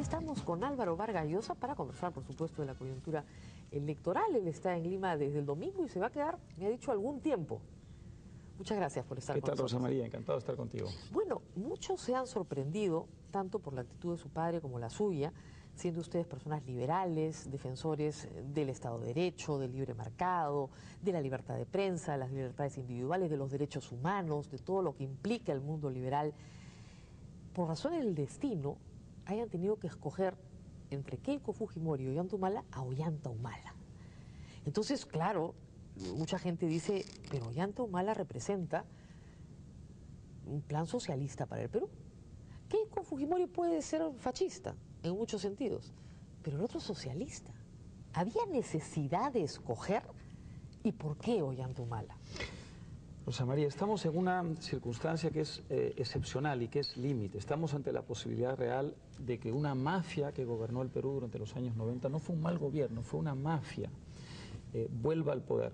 estamos con Álvaro Vargas Llosa para conversar, por supuesto, de la coyuntura electoral. Él está en Lima desde el domingo y se va a quedar, me ha dicho, algún tiempo. Muchas gracias por estar con nosotros. ¿Qué tal, Rosa María? Encantado de estar contigo. Bueno, muchos se han sorprendido, tanto por la actitud de su padre como la suya, siendo ustedes personas liberales, defensores del Estado de Derecho, del libre mercado, de la libertad de prensa, las libertades individuales, de los derechos humanos, de todo lo que implica el mundo liberal. Por razones del destino, hayan tenido que escoger entre Keiko Fujimori y Ollanta Humala a Ollanta Humala. Entonces, claro, mucha gente dice, pero Ollanta Humala representa un plan socialista para el Perú. Keiko Fujimori puede ser fascista en muchos sentidos, pero el otro socialista. ¿Había necesidad de escoger? ¿Y por qué Ollanta Humala? Rosa María, estamos en una circunstancia que es excepcional y que es límite. Estamos ante la posibilidad real de que una mafia que gobernó el Perú durante los años 90, no fue un mal gobierno, fue una mafia, vuelva al poder.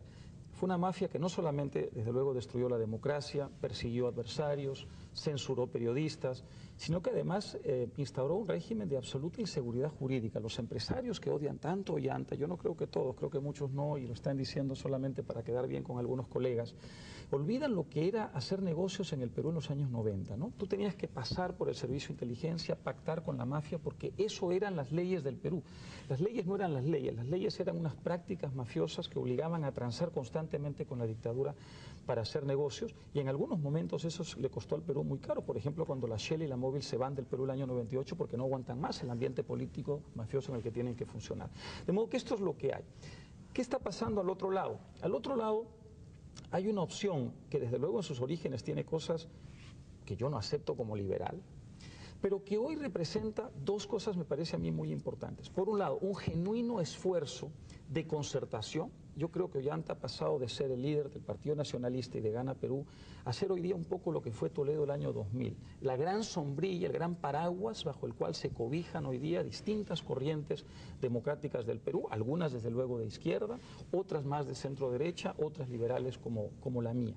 Fue una mafia que no solamente, desde luego, destruyó la democracia, persiguió adversarios, censuró periodistas, sino que además instauró un régimen de absoluta inseguridad jurídica. Los empresarios que odian tanto Ollanta, yo no creo que todos, creo que muchos no, y lo están diciendo solamente para quedar bien con algunos colegas, olvidan lo que era hacer negocios en el Perú en los años 90, ¿no? Tú tenías que pasar por el servicio de inteligencia, pactar con la mafia, porque eso eran las leyes del Perú. Las leyes no eran las leyes eran unas prácticas mafiosas que obligaban a transar constantemente con la dictadura para hacer negocios, y en algunos momentos eso le costó al Perú muy caro. Por ejemplo, cuando la Shell y la Móvil se van del Perú el año 98 porque no aguantan más el ambiente político mafioso en el que tienen que funcionar. De modo que esto es lo que hay. ¿Qué está pasando al otro lado? Al otro lado hay una opción que desde luego en sus orígenes tiene cosas que yo no acepto como liberal, pero que hoy representa dos cosas, me parece a mí, muy importantes. Por un lado, un genuino esfuerzo de concertación. Yo creo que Ollanta ha pasado de ser el líder del Partido Nacionalista y de Gana Perú a ser hoy día un poco lo que fue Toledo el año 2000. La gran sombrilla, el gran paraguas bajo el cual se cobijan hoy día distintas corrientes democráticas del Perú, algunas desde luego de izquierda, otras más de centro derecha, otras liberales como la mía.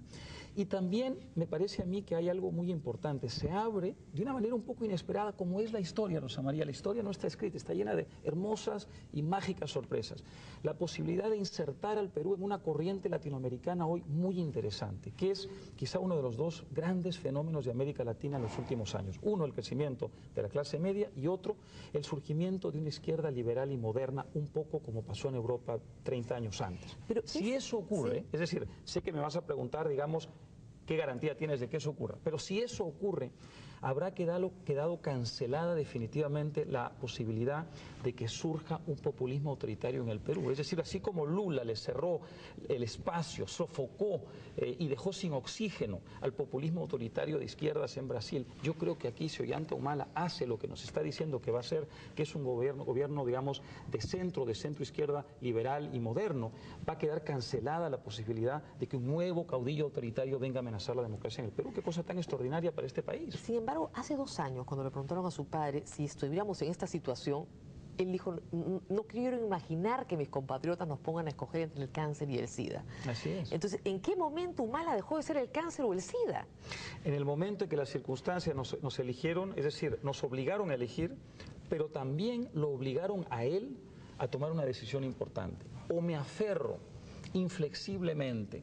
Y también me parece a mí que hay algo muy importante, se abre de una manera un poco inesperada, como es la historia, Rosa María. La historia no está escrita, está llena de hermosas y mágicas sorpresas. La posibilidad de insertar al Perú en una corriente latinoamericana hoy muy interesante, que es quizá uno de los dos grandes fenómenos de América Latina en los últimos años. Uno, el crecimiento de la clase media, y otro, el surgimiento de una izquierda liberal y moderna, un poco como pasó en Europa 30 años antes. Pero si eso ocurre, sí, es decir, sé que me vas a preguntar, digamos, ¿qué garantía tienes de que eso ocurra? Pero si eso ocurre, habrá quedado cancelada definitivamente la posibilidad de que surja un populismo autoritario en el Perú. Es decir, así como Lula le cerró el espacio, sofocó y dejó sin oxígeno al populismo autoritario de izquierdas en Brasil, yo creo que aquí si Ollanta Humala hace lo que nos está diciendo que va a hacer, que es un gobierno digamos, de centro izquierda, liberal y moderno, va a quedar cancelada la posibilidad de que un nuevo caudillo autoritario venga a amenazar la democracia en el Perú. Qué cosa tan extraordinaria para este país. Sin embargo, hace 2 años, cuando le preguntaron a su padre si estuviéramos en esta situación, él dijo, no quiero imaginar que mis compatriotas nos pongan a escoger entre el cáncer y el SIDA. Así es. Entonces, ¿en qué momento Humala dejó de ser el cáncer o el SIDA? En el momento en que las circunstancias nos eligieron, es decir, nos obligaron a elegir, pero también lo obligaron a él a tomar una decisión importante. O me aferro inflexiblemente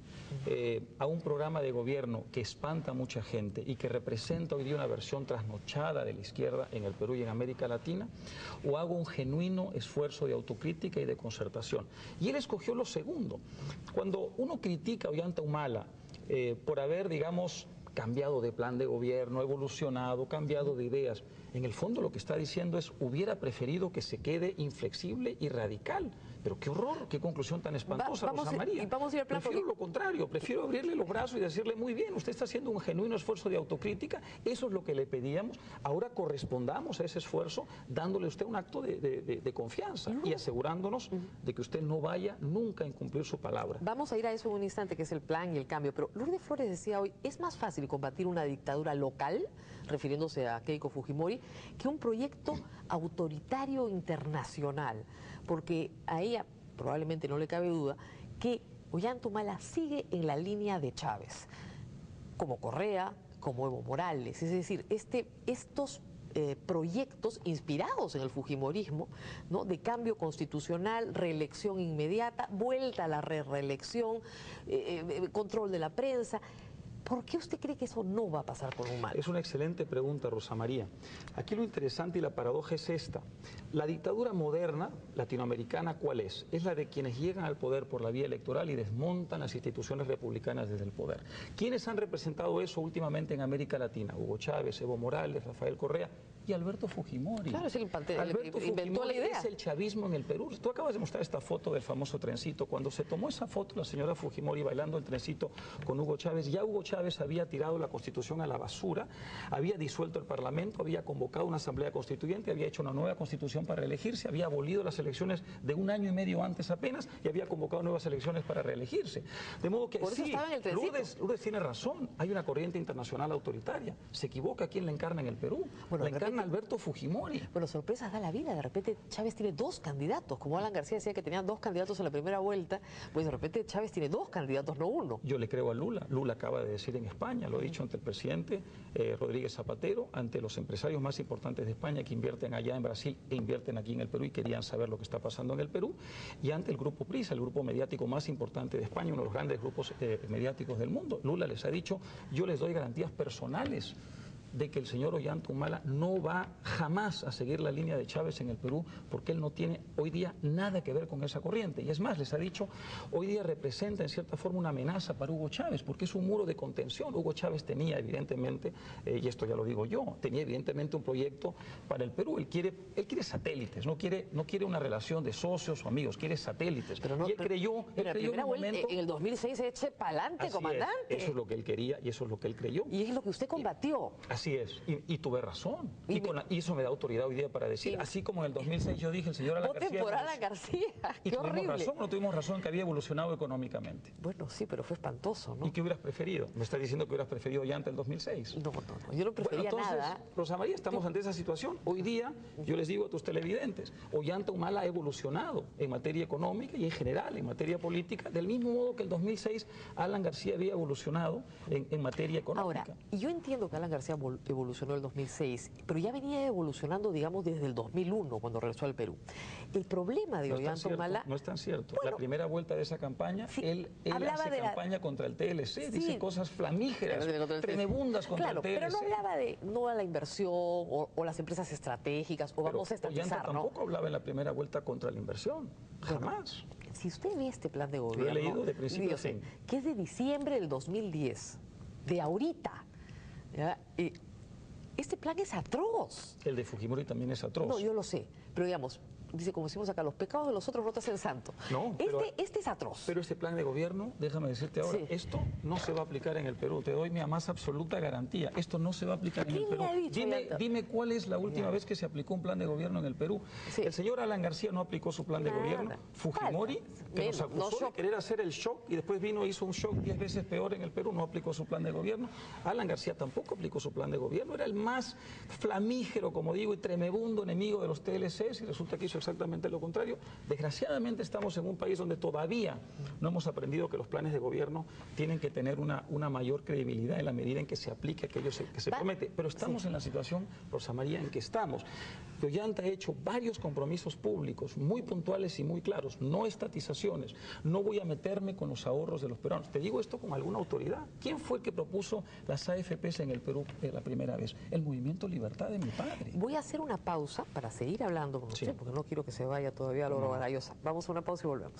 a un programa de gobierno que espanta a mucha gente y que representa hoy día una versión trasnochada de la izquierda en el Perú y en América Latina, o hago un genuino esfuerzo de autocrítica y de concertación. Y él escogió lo segundo. Cuando uno critica a Ollanta Humala por haber, digamos, cambiado de plan de gobierno, evolucionado, cambiado de ideas, en el fondo lo que está diciendo es, hubiera preferido que se quede inflexible y radical. Pero qué horror, qué conclusión tan espantosa, Rosa María. Prefiero lo contrario, prefiero abrirle los brazos y decirle, muy bien, usted está haciendo un genuino esfuerzo de autocrítica, eso es lo que le pedíamos, ahora correspondamos a ese esfuerzo dándole a usted un acto de confianza y asegurándonos de que usted no vaya nunca a incumplir su palabra. Vamos a ir a eso en un instante, que es el plan y el cambio, pero Lourdes Flores decía hoy, es más fácil combatir una dictadura local, refiriéndose a Keiko Fujimori, que un proyecto autoritario internacional, porque a ella probablemente no le cabe duda que Ollanta Humala sigue en la línea de Chávez, como Correa, como Evo Morales, es decir, estos proyectos inspirados en el fujimorismo, ¿no? De cambio constitucional, reelección inmediata, vuelta a la reelección, control de la prensa. ¿Por qué usted cree que eso no va a pasar con Humala? Es una excelente pregunta, Rosa María. Aquí lo interesante y la paradoja es esta. La dictadura moderna latinoamericana, ¿cuál es? Es la de quienes llegan al poder por la vía electoral y desmontan las instituciones republicanas desde el poder. ¿Quiénes han representado eso últimamente en América Latina? Hugo Chávez, Evo Morales, Rafael Correa y Alberto Fujimori. Claro, es el Alberto inventó la idea. Es el chavismo en el Perú. Tú acabas de mostrar esta foto del famoso trencito. Cuando se tomó esa foto, la señora Fujimori bailando el trencito con Hugo Chávez, ya Hugo Chávez había tirado la Constitución a la basura, había disuelto el Parlamento, había convocado una asamblea constituyente, había hecho una nueva Constitución para reelegirse, había abolido las elecciones de 1 año y medio antes apenas y había convocado nuevas elecciones para reelegirse. De modo que por eso estaba en el trencito. Lourdes tiene razón, hay una corriente internacional autoritaria. Se equivoca quién la encarna en el Perú. Bueno, la encarna Alberto Fujimori. Bueno, sorpresas da la vida. De repente Chávez tiene 2 candidatos. Como Alan García decía que tenían 2 candidatos en la primera vuelta, pues de repente Chávez tiene 2 candidatos, no 1. Yo le creo a Lula. Lula acaba de decir en España, lo ha dicho ante el presidente Rodríguez Zapatero, ante los empresarios más importantes de España que invierten allá en Brasil e invierten aquí en el Perú y querían saber lo que está pasando en el Perú, y ante el grupo PRISA, el grupo mediático más importante de España, uno de los grandes grupos mediáticos del mundo. Lula les ha dicho, yo les doy garantías personales de que el señor Ollanta Humala no va jamás a seguir la línea de Chávez en el Perú, porque él no tiene hoy día nada que ver con esa corriente. Y es más, les ha dicho, hoy día representa en cierta forma una amenaza para Hugo Chávez, porque es un muro de contención. Hugo Chávez tenía evidentemente, y esto ya lo digo yo, tenía evidentemente un proyecto para el Perú. Él quiere satélites, no quiere una relación de socios o amigos, quiere satélites. Pero no, y él creyó en la primera vuelta, en el 2006 eche pa'lante, comandante. Eso es lo que él quería y eso es lo que él creyó. Y es lo que usted combatió. Así es, y tuve razón. Y eso me da autoridad hoy día para decir, así como en el 2006 yo dije, el señor Alan García... Voten por Alan García, y qué tuvimos horrible. razón, no tuvimos razón, que había evolucionado económicamente. Bueno, sí, pero fue espantoso, ¿no? ¿Y qué hubieras preferido? ¿Me estás diciendo que hubieras preferido Ollanta en el 2006? No, yo no prefería nada. Rosa María, estamos ante esa situación. Hoy día, yo les digo a tus televidentes, Ollanta Humala ha evolucionado en materia económica y en general, en materia política, del mismo modo que el 2006 Alan García había evolucionado en materia económica. Ahora, yo entiendo que Alan García evolucionó en el 2006, pero ya venía evolucionando, digamos, desde el 2001, cuando regresó al Perú. El problema de Ollanta Humala... No es tan cierto. Bueno, la primera vuelta de esa campaña, sí, él hace campaña contra el TLC, dice cosas flamígeras, tremebundas contra el TLC. Pero no hablaba de la inversión o las empresas estratégicas, o vamos a estatizar, Ollanta tampoco hablaba en la primera vuelta contra la inversión, jamás. Si usted ve este plan de gobierno, lo he leído de principio a fin, que es de diciembre del 2010, de ahorita, ¿ya? Este plan es atroz. El de Fujimori también es atroz. No, yo lo sé, pero digamos, dice, como decimos acá, los pecados de los otros no te hacen santo. No, este es atroz. Pero este plan de gobierno, déjame decirte ahora, esto no se va a aplicar en el Perú. Te doy mi más absoluta garantía. Esto no se va a aplicar en el Perú. Dime cuál es la última vez que se aplicó un plan de gobierno en el Perú. Sí. El señor Alan García no aplicó su plan de gobierno. Fujimori, que nos acusó de querer hacer el shock y después hizo un shock 10 veces peor en el Perú, no aplicó su plan de gobierno. Alan García tampoco aplicó su plan de gobierno. Era el más flamígero, como digo, y tremebundo enemigo de los TLCs y resulta que hizo exactamente lo contrario. Desgraciadamente estamos en un país donde todavía no hemos aprendido que los planes de gobierno tienen que tener una mayor credibilidad en la medida en que se aplique aquello que se promete. Pero estamos en la situación, Rosa María, en que estamos. Ollanta ha hecho varios compromisos públicos muy puntuales y muy claros. No estatizaciones. No voy a meterme con los ahorros de los peruanos. Te digo esto con alguna autoridad. ¿Quién fue el que propuso las AFPs en el Perú la primera vez? El Movimiento Libertad de mi padre. Voy a hacer una pausa para seguir hablando con usted, porque no quiero que se vaya todavía a Loro Barayosa. Vamos a una pausa y volvemos.